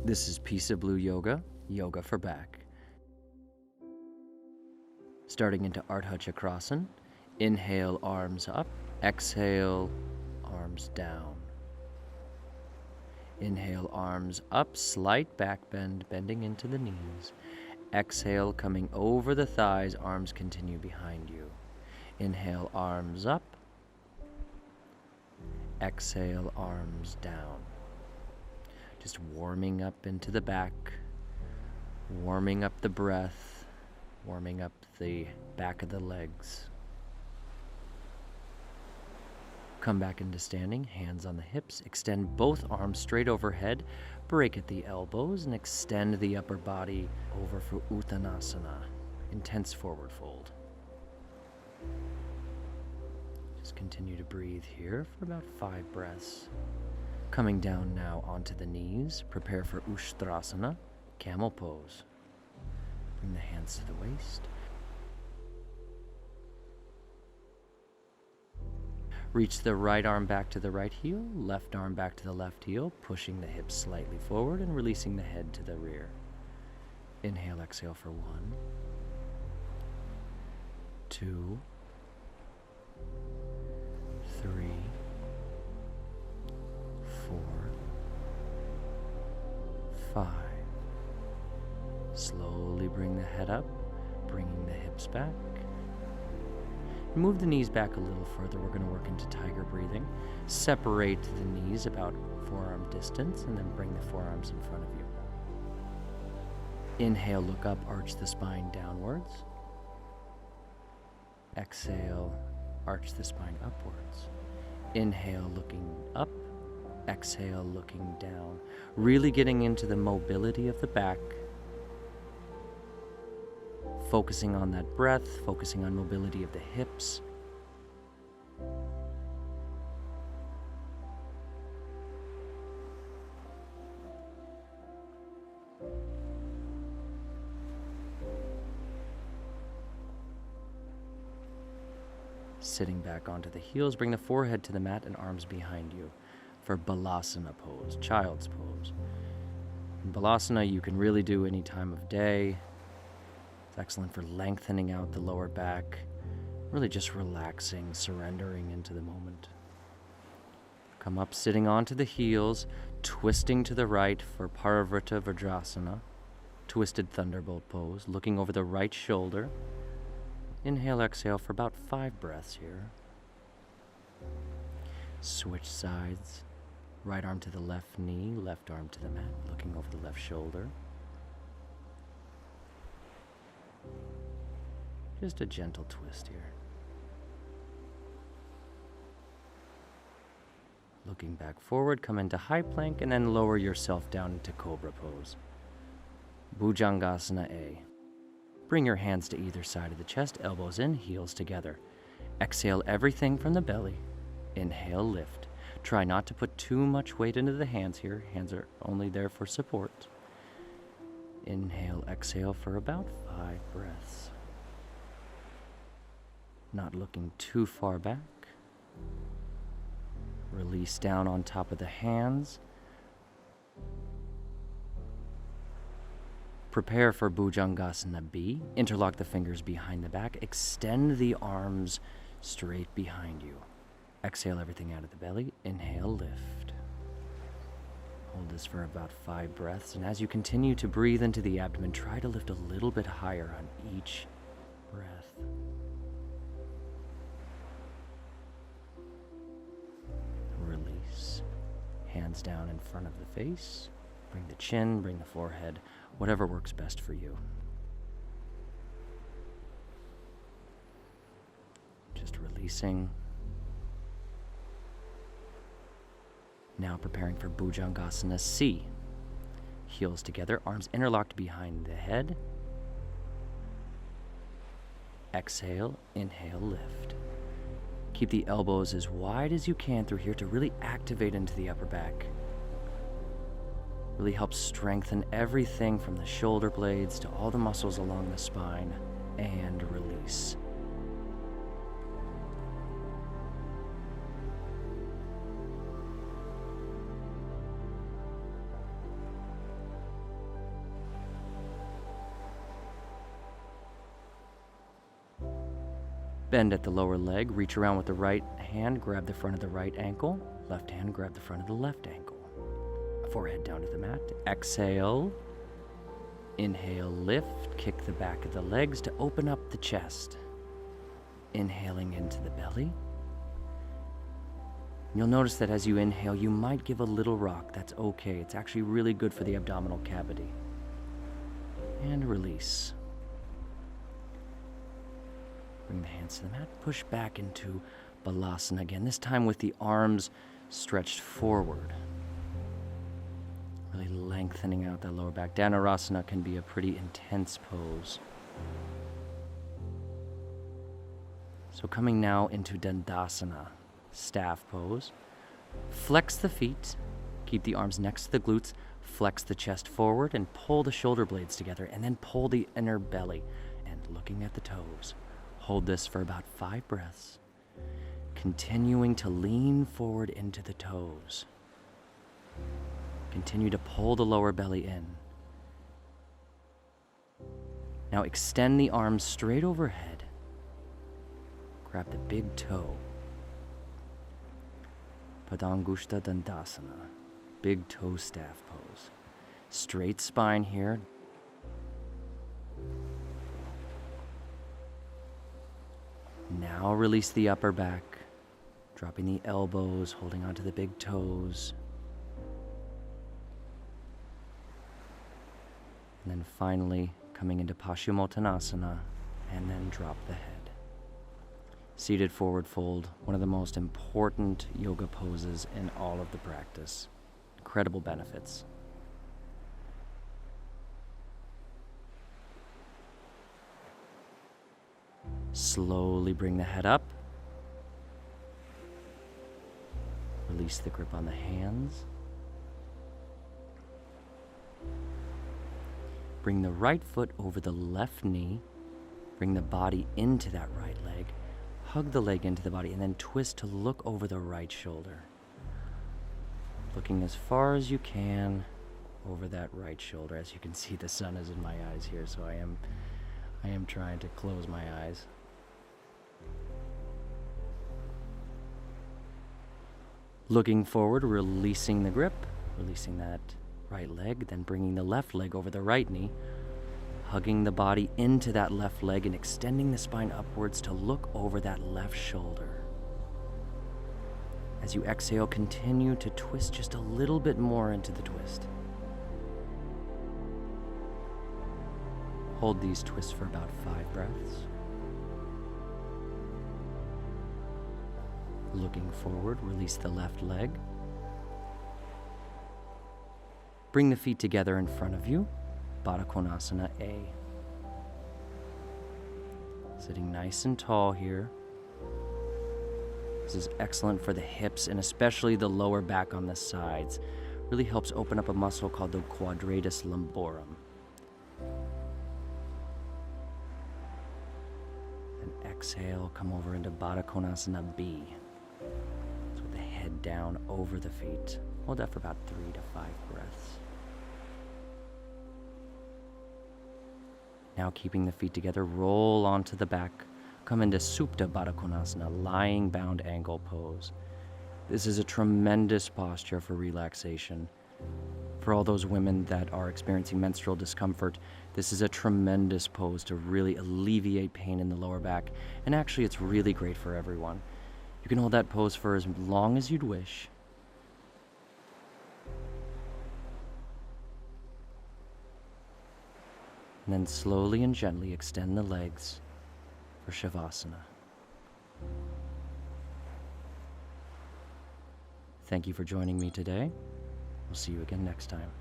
This is Pisa Blue Yoga, yoga for back. Starting into Ardha Chakrasana, inhale, arms up, exhale, arms down. Inhale, arms up, slight back bend, bending into the knees. Exhale, coming over the thighs, arms continue behind you. Inhale, arms up. Exhale, arms down. Just warming up into the back, warming up the breath, warming up the back of the legs. Come back into standing, hands on the hips. Extend both arms straight overhead. Break at the elbows and extend the upper body over for Uttanasana, intense forward fold. Just continue to breathe here for about 5 breaths. Coming down now onto the knees, prepare for Ushtrasana, camel pose. Bring the hands to the waist. Reach the right arm back to the right heel, left arm back to the left heel, pushing the hips slightly forward and releasing the head to the rear. Inhale, exhale for 1, 2, 3, 4, 5. Slowly bring the head up, bringing the hips back. Move the knees back a little further. We're going to work into tiger breathing. Separate the knees about forearm distance and then bring the forearms in front of you. Inhale, look up, arch the spine downwards. Exhale, arch the spine upwards. Inhale, looking up. Exhale, looking down. Really getting into the mobility of the back. Focusing on that breath, focusing on mobility of the hips. Sitting back onto the heels, bring the forehead to the mat and arms behind you for Balasana pose, child's pose. In Balasana, you can really do any time of day. It's excellent for lengthening out the lower back, really just relaxing, surrendering into the moment. Come up sitting onto the heels, twisting to the right for Parivrtta Vajrasana, twisted thunderbolt pose, looking over the right shoulder. Inhale, exhale for about 5 breaths here. Switch sides, right arm to the left knee, left arm to the mat, looking over the left shoulder. Just a gentle twist here. Looking back forward, come into high plank and then lower yourself down into Cobra pose. Bhujangasana A. Bring your hands to either side of the chest, elbows in, heels together. Exhale everything from the belly. Inhale, lift. Try not to put too much weight into the hands here. Hands are only there for support. Inhale, exhale for about 5 breaths. Not looking too far back. Release down on top of the hands. Prepare for Bhujangasana B. Interlock the fingers behind the back. Extend the arms straight behind you. Exhale everything out of the belly. Inhale, lift. Hold this for about 5 breaths. And as you continue to breathe into the abdomen, try to lift a little bit higher on each breath. Release. Hands down in front of the face. Bring the chin, bring the forehead, whatever works best for you. Just releasing. Now preparing for Bhujangasana C. Heels together, arms interlocked behind the head. Exhale, inhale, lift. Keep the elbows as wide as you can through here to really activate into the upper back. Really helps strengthen everything from the shoulder blades to all the muscles along the spine, and release. Bend at the lower leg, reach around with the right hand, grab the front of the right ankle, left hand, grab the front of the left ankle. Forehead down to the mat. Exhale. Inhale, lift, kick the back of the legs to open up the chest. Inhaling into the belly. You'll notice that as you inhale, you might give a little rock. That's okay. It's actually really good for the abdominal cavity. And release. Bring the hands to the mat. Push back into Balasana again, this time with the arms stretched forward. Really lengthening out that lower back. Dhanurasana can be a pretty intense pose. So coming now into Dandasana, staff pose. Flex the feet, keep the arms next to the glutes, flex the chest forward and pull the shoulder blades together, and then pull the inner belly and looking at the toes. Hold this for about 5 breaths, continuing to lean forward into the toes. Continue to pull the lower belly in. Now extend the arms straight overhead. Grab the big toe. Padangushta Dandasana, big toe staff pose. Straight spine here. Now release the upper back, dropping the elbows, holding onto the big toes. And then finally coming into Paschimottanasana, and then drop the head. Seated forward fold, one of the most important yoga poses in all of the practice. Incredible benefits. Slowly bring the head up. Release the grip on the hands. Bring the right foot over the left knee. Bring the body into that right leg. Hug the leg into the body and then twist to look over the right shoulder. Looking as far as you can over that right shoulder. As you can see, the sun is in my eyes here, so I am trying to close my eyes. Looking forward, releasing the grip, releasing that right leg, then bringing the left leg over the right knee, hugging the body into that left leg and extending the spine upwards to look over that left shoulder. As you exhale, continue to twist just a little bit more into the twist. Hold these twists for about 5 breaths. Looking forward, release the left leg. Bring the feet together in front of you, Baddha Konasana A. Sitting nice and tall here. This is excellent for the hips and especially the lower back on the sides. Really helps open up a muscle called the quadratus lumborum. And exhale, come over into Baddha Konasana B. So with the head down over the feet. Hold that for about 3 to 5 breaths. Now keeping the feet together, roll onto the back. Come into Supta Baddha Konasana, lying bound angle pose. This is a tremendous posture for relaxation. For all those women that are experiencing menstrual discomfort, this is a tremendous pose to really alleviate pain in the lower back. And actually, it's really great for everyone. You can hold that pose for as long as you'd wish. And then slowly and gently extend the legs for Shavasana. Thank you for joining me today. We'll see you again next time.